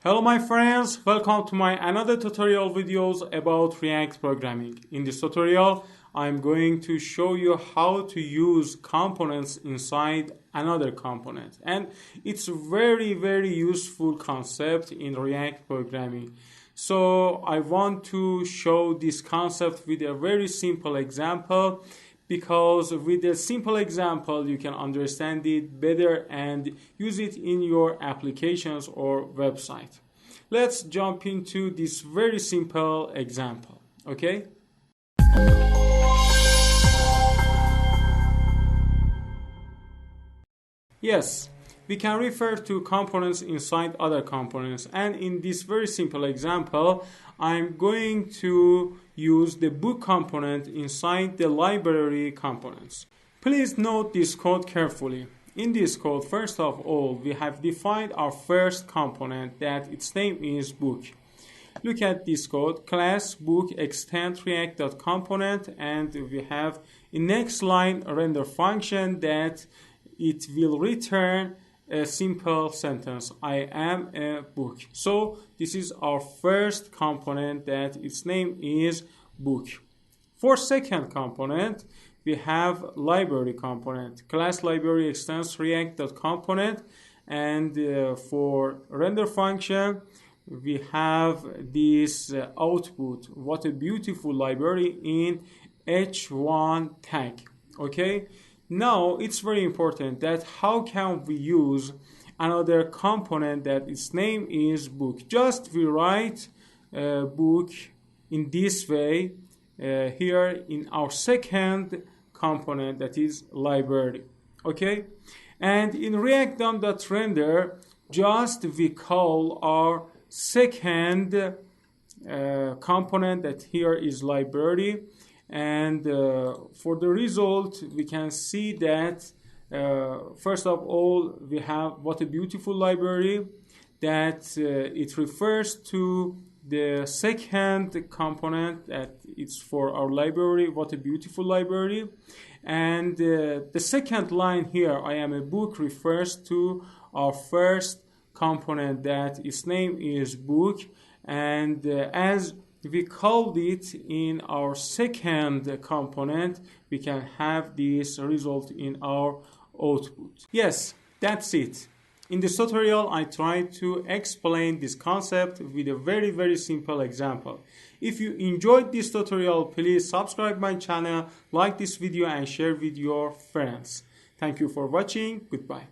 Hello my friends, welcome to my another tutorial videos about React programming. In this tutorial, I'm going to show you how to use components inside another component. And it's very useful concept in React programming. So I want to show this concept with a very simple example, because with a simple example you can understand it better and use it in your applications or website. Let's jump into this very simple example, okay? Yes, we can refer to components inside other components, and in this very simple example I'm going to use the book component inside the library components. Please note this code carefully. In this code, first of all, we have defined our first component that its name is book. Look at this code, class book extend react.component, and we have in next line a render function that it will return a simple sentence, I am a book. So this is our first component that its name is book. For second component, we have library component, class library extends react.component, and for render function we have this output, what a beautiful library, in h1 tag. Okay, now it's very important that how can we use another component that its name is book. Just we write book in this way here in our second component, that is library. Okay, and in react.render just we call our second component that here is library, and for the result we can see that first of all we have what a beautiful library, that it refers to the second component that it's for our library, what a beautiful library, and the second line here, I am a book, refers to our first component that its name is book, and as we called it in our second component, we can have this result in our output. Yes, that's it. In this tutorial, I tried to explain this concept with a very simple example. If you enjoyed this tutorial, please subscribe my channel, like this video and share with your friends. Thank you for watching. Goodbye.